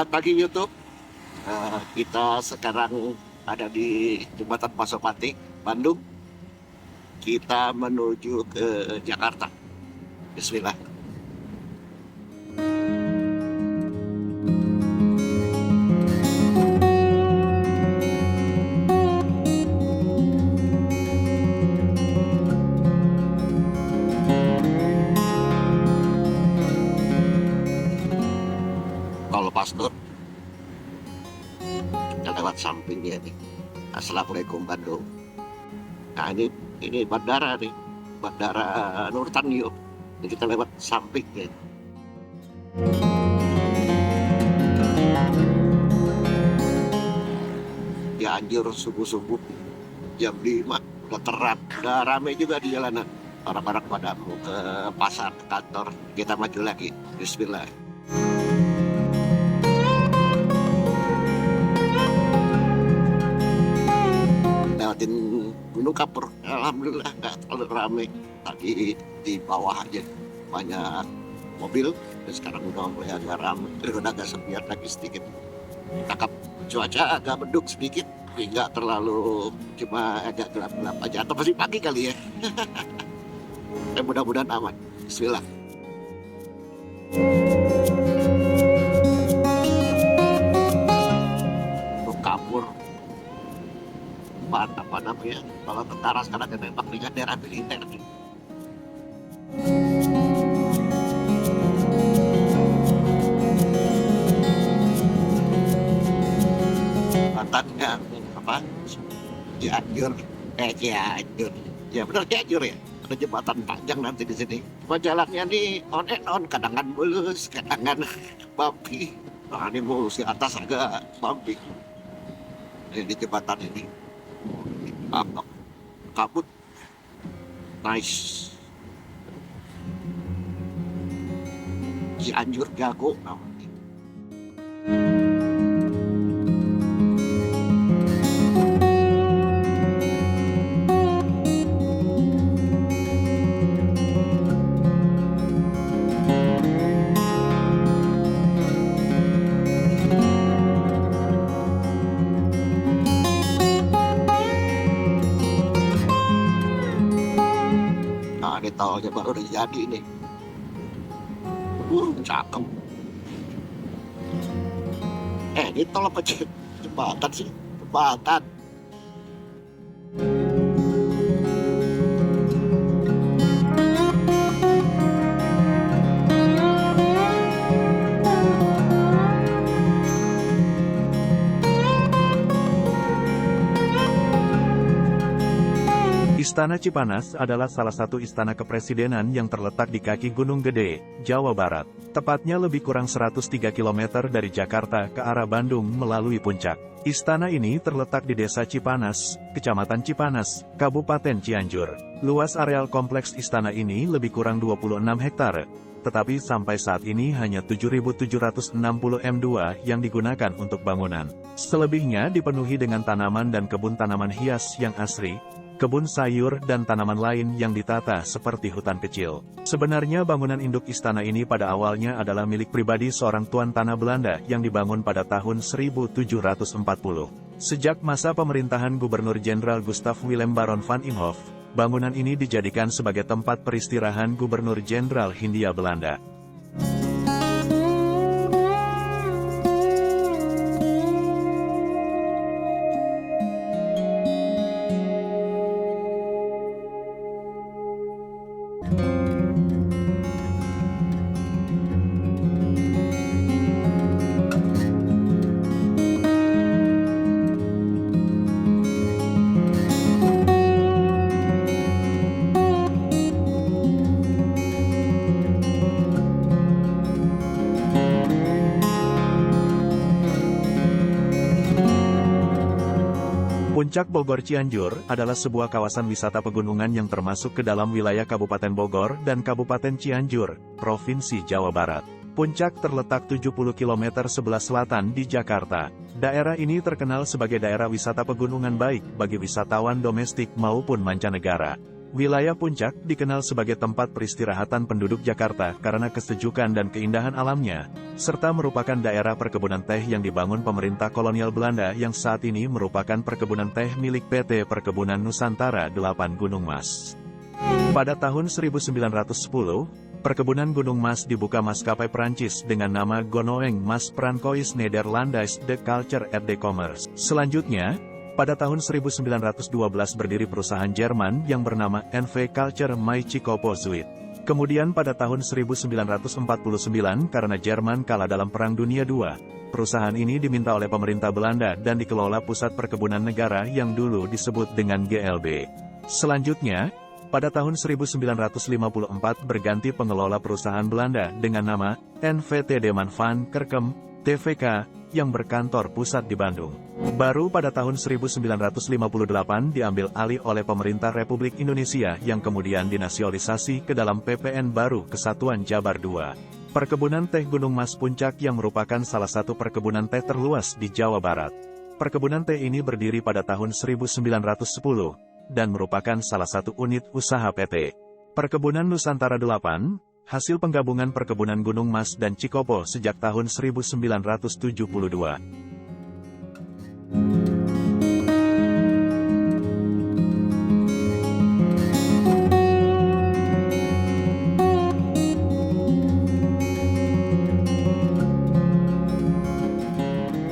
Selamat pagi YouTube. Kita sekarang ada di Jembatan Pasopati, Bandung. Kita menuju ke Jakarta. Bismillah. Kalau Pastor, kita lewat sampingnya nih. Assalamualaikum Bandung. Nah ini bandara nih, bandara Nurtanio. Ini kita lewat sampingnya. Ya anjur subuh-subuh jam 5 udah terang, udah rame juga di jalanan. Orang-orang pada mau ke pasar, ke kantor. Kita maju lagi. Bismillah. Lewatin Gunung Kapur, alhamdulillah nggak terlalu ramai. Tadi di bawah aja banyak mobil, dan sekarang udah mulai agak ramai. Udah agak sepian lagi sedikit. Cakep, cuaca agak mendung sedikit, tapi nggak terlalu, cuma agak gelap-gelap aja. Atau masih pagi kali ya. Mudah-mudahan aman. Bismillah. Gunung Kapur, apa namanya, kalau tentara sekarang kan nembak dengan daerah militer nih. Mantannya apa, Cianjur, Cianjur, ya benar Cianjur ya. Ada jembatan panjang nanti di sini. Jalannya nih on and on, kadang mulus, kadang bumpy. Nah ini mulus, di atas agak bumpy. Ini di jembatan ini kabut, nice. Cianjur jago namanya. Nah ini tolnya baru jadi nih. Cakep. Ini tol apa jembatan sih? Jembatan. Istana Cipanas adalah salah satu istana kepresidenan yang terletak di kaki Gunung Gede, Jawa Barat. Tepatnya lebih kurang 103 km dari Jakarta ke arah Bandung melalui puncak. Istana ini terletak di Desa Cipanas, Kecamatan Cipanas, Kabupaten Cianjur. Luas areal kompleks istana ini lebih kurang 26 hektar. Tetapi sampai saat ini hanya 7.760 m2 yang digunakan untuk bangunan. Selebihnya dipenuhi dengan tanaman dan kebun tanaman hias yang asri, kebun sayur dan tanaman lain yang ditata seperti hutan kecil. Sebenarnya bangunan induk istana ini pada awalnya adalah milik pribadi seorang tuan tanah Belanda yang dibangun pada tahun 1740. Sejak masa pemerintahan Gubernur Jenderal Gustav Willem Baron van Imhoff, bangunan ini dijadikan sebagai tempat peristirahan Gubernur Jenderal Hindia Belanda. Puncak Bogor Cianjur adalah sebuah kawasan wisata pegunungan yang termasuk ke dalam wilayah Kabupaten Bogor dan Kabupaten Cianjur, Provinsi Jawa Barat. Puncak terletak 70 km sebelah selatan di Jakarta. Daerah ini terkenal sebagai daerah wisata pegunungan baik bagi wisatawan domestik maupun mancanegara. Wilayah Puncak dikenal sebagai tempat peristirahatan penduduk Jakarta karena kesejukan dan keindahan alamnya, serta merupakan daerah perkebunan teh yang dibangun pemerintah kolonial Belanda yang saat ini merupakan perkebunan teh milik PT Perkebunan Nusantara 8 Gunung Mas. Pada tahun 1910, Perkebunan Gunung Mas dibuka maskapai Prancis dengan nama Gonoeng Mas Francois Nederlandais de Culture et de Commerce. Selanjutnya, pada tahun 1912 berdiri perusahaan Jerman yang bernama NV Culture My Chikopo Zuid. Kemudian pada tahun 1949 karena Jerman kalah dalam Perang Dunia II, perusahaan ini diminta oleh pemerintah Belanda dan dikelola Pusat Perkebunan Negara yang dulu disebut dengan GLB. Selanjutnya, pada tahun 1954 berganti pengelola perusahaan Belanda dengan nama NVTD Man van Kerkem, TVK, yang berkantor pusat di Bandung. Baru pada tahun 1958 diambil alih oleh pemerintah Republik Indonesia yang kemudian dinasionalisasi ke dalam PPN baru Kesatuan Jabar II. Perkebunan Teh Gunung Mas Puncak yang merupakan salah satu perkebunan teh terluas di Jawa Barat. Perkebunan teh ini berdiri pada tahun 1910 dan merupakan salah satu unit usaha PT Perkebunan Nusantara 8, hasil penggabungan Perkebunan Gunung Mas dan Cikopo sejak tahun 1972.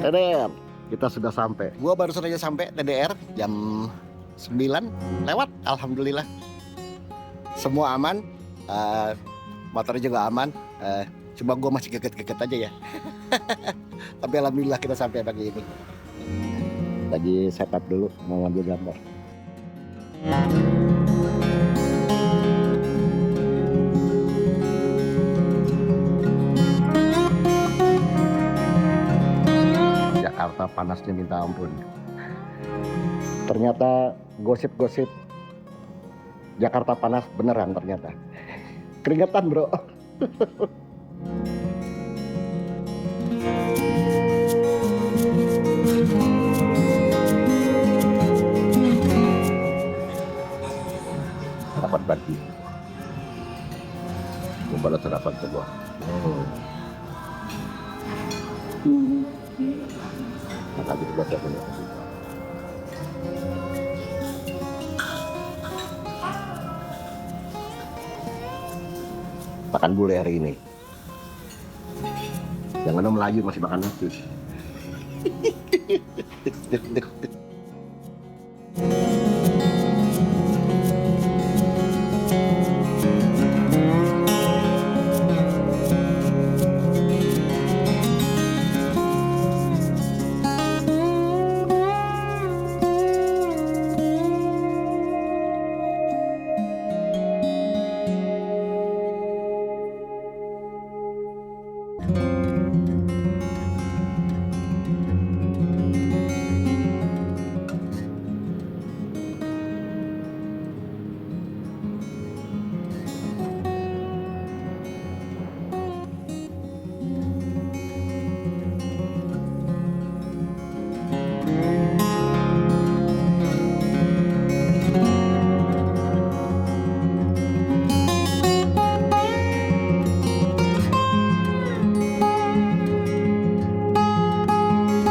TDR, kita sudah sampai. Gua baru saja sampai TDR jam 9 lewat, alhamdulillah. Semua aman, motor juga aman. Cuma gua masih geget-geget aja ya. Tapi alhamdulillah kita sampai pagi ini. Lagi setup dulu, mau ngambil gambar. Jakarta panasnya minta ampun. Ternyata gosip-gosip Jakarta panas beneran ternyata. Keringetan bro. Dapat bagi. Membalas terdapat sebuah. Lagi juga saya punya. Makan bule hari ini. Jangan Melayu masih makan nasi.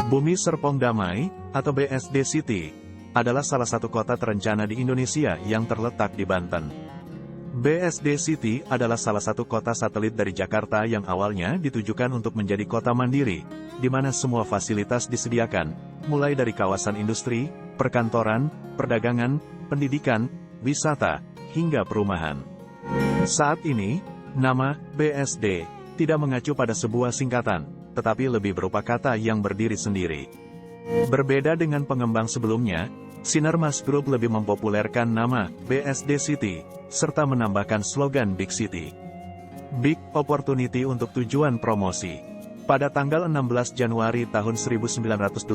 Bumi Serpong Damai, atau BSD City, adalah salah satu kota terencana di Indonesia yang terletak di Banten. BSD City adalah salah satu kota satelit dari Jakarta yang awalnya ditujukan untuk menjadi kota mandiri, di mana semua fasilitas disediakan, mulai dari kawasan industri, perkantoran, perdagangan, pendidikan, wisata, hingga perumahan. Saat ini, nama BSD tidak mengacu pada sebuah singkatan, tetapi lebih berupa kata yang berdiri sendiri. Berbeda dengan pengembang sebelumnya, Sinarmas Group lebih mempopulerkan nama BSD City, serta menambahkan slogan Big City. Big Opportunity untuk tujuan promosi. Pada tanggal 16 Januari tahun 1989,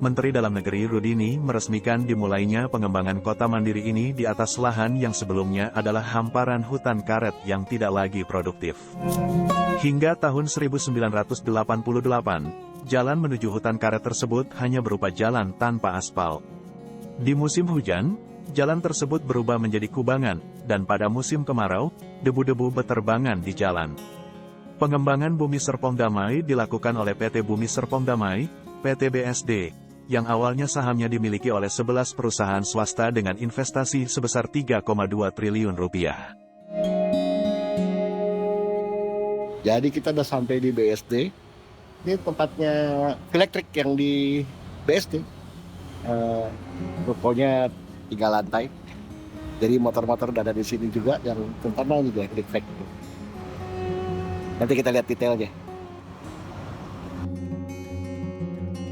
Menteri Dalam Negeri Rudini meresmikan dimulainya pengembangan kota mandiri ini di atas lahan yang sebelumnya adalah hamparan hutan karet yang tidak lagi produktif. Hingga tahun 1988, jalan menuju hutan karet tersebut hanya berupa jalan tanpa aspal. Di musim hujan, Jalan tersebut berubah menjadi kubangan, dan pada musim kemarau, debu-debu berterbangan di jalan. Pengembangan Bumi Serpong Damai dilakukan oleh PT Bumi Serpong Damai, PT BSD, yang awalnya sahamnya dimiliki oleh 11 perusahaan swasta dengan investasi sebesar 3,2 triliun rupiah. Jadi kita udah sampai di BSD. Ini tempatnya elektrik yang di BSD. Rukonya 3 lantai. Jadi motor-motor udah ada di sini juga yang terutama juga elektrik factory. Nanti kita lihat detailnya.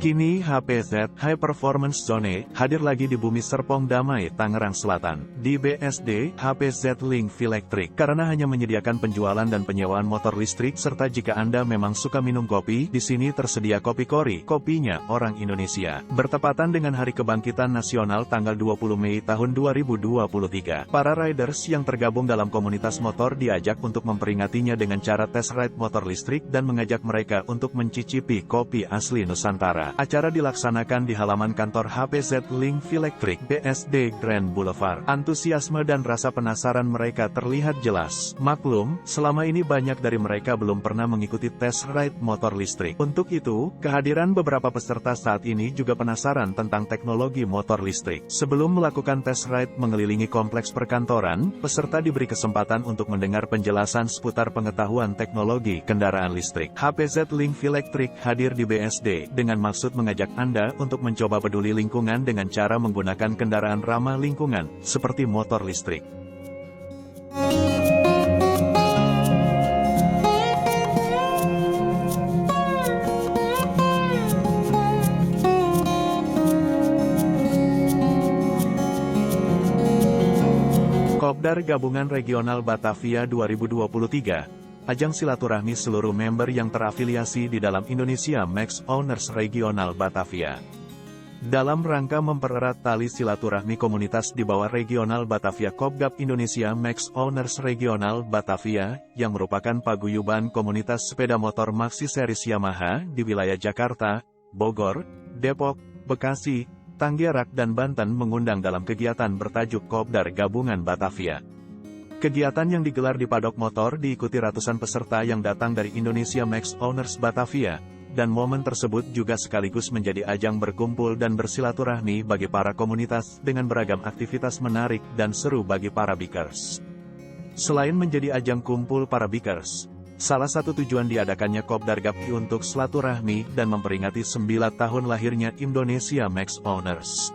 Kini HPZ High Performance Zone hadir lagi di Bumi Serpong Damai, Tangerang Selatan. Di BSD, HPZ Link Filectric, karena hanya menyediakan penjualan dan penyewaan motor listrik, serta jika Anda memang suka minum kopi, di sini tersedia kopi Kori, kopinya orang Indonesia. Bertepatan dengan Hari Kebangkitan Nasional tanggal 20 Mei tahun 2023, para riders yang tergabung dalam komunitas motor diajak untuk memperingatinya dengan cara test ride motor listrik dan mengajak mereka untuk mencicipi kopi asli Nusantara. Acara dilaksanakan di halaman kantor HPZ Link Filectric BSD Grand Boulevard. Antusiasme dan rasa penasaran mereka terlihat jelas. Maklum, selama ini banyak dari mereka belum pernah mengikuti test ride motor listrik. Untuk itu, kehadiran beberapa peserta saat ini juga penasaran tentang teknologi motor listrik. Sebelum melakukan test ride mengelilingi kompleks perkantoran, peserta diberi kesempatan untuk mendengar penjelasan seputar pengetahuan teknologi kendaraan listrik. HPZ Link Filectric hadir di BSD dengan maksud mengajak Anda untuk mencoba peduli lingkungan dengan cara menggunakan kendaraan ramah lingkungan, seperti motor listrik. Kopdar Gabungan Regional Batavia 2023. Ajang silaturahmi seluruh member yang terafiliasi di dalam Indonesia Max Owners Regional Batavia. Dalam rangka mempererat tali silaturahmi komunitas di bawah Regional Batavia Kopgab Indonesia Max Owners Regional Batavia, yang merupakan paguyuban komunitas sepeda motor maxi series Yamaha di wilayah Jakarta, Bogor, Depok, Bekasi, Tanggerang dan Banten mengundang dalam kegiatan bertajuk Kopdar Gabungan Batavia. Kegiatan yang digelar di padok motor diikuti ratusan peserta yang datang dari Indonesia Max Owners Batavia, dan momen tersebut juga sekaligus menjadi ajang berkumpul dan bersilaturahmi bagi para komunitas dengan beragam aktivitas menarik dan seru bagi para bikers. Selain menjadi ajang kumpul para bikers, salah satu tujuan diadakannya Kopdar Gabki untuk silaturahmi dan memperingati 9 tahun lahirnya Indonesia Max Owners.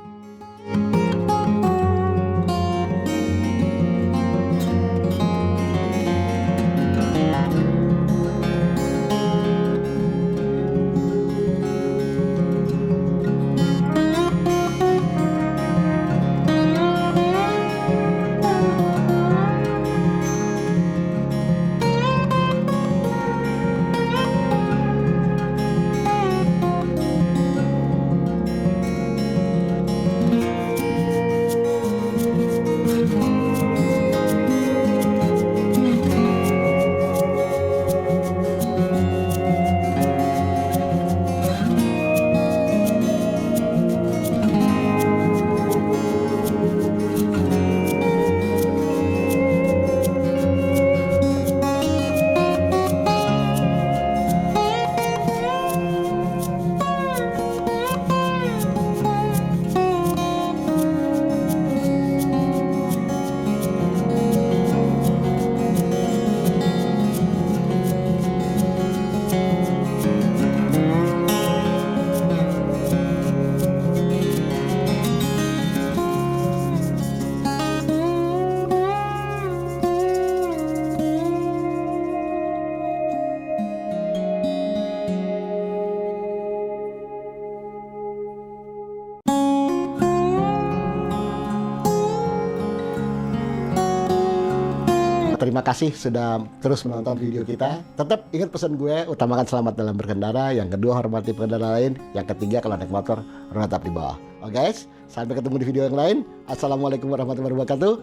Terima kasih sudah terus menonton video kita. Tetap ingat pesan gue, utamakan selamat dalam berkendara. Yang kedua, hormati pengendara lain. Yang ketiga, kalau naik motor, tetap di bawah. Oke guys, sampai ketemu di video yang lain. Assalamualaikum warahmatullahi wabarakatuh.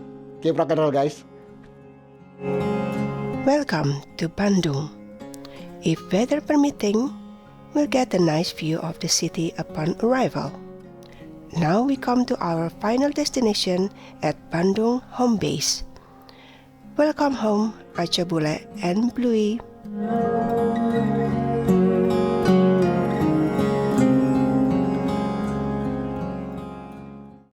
Keep rock and roll guys. Welcome to Bandung. If weather permitting, we'll get a nice view of the city upon arrival. Now we come to our final destination at Bandung Home Base. Welcome home, Acha Bule and Bluey.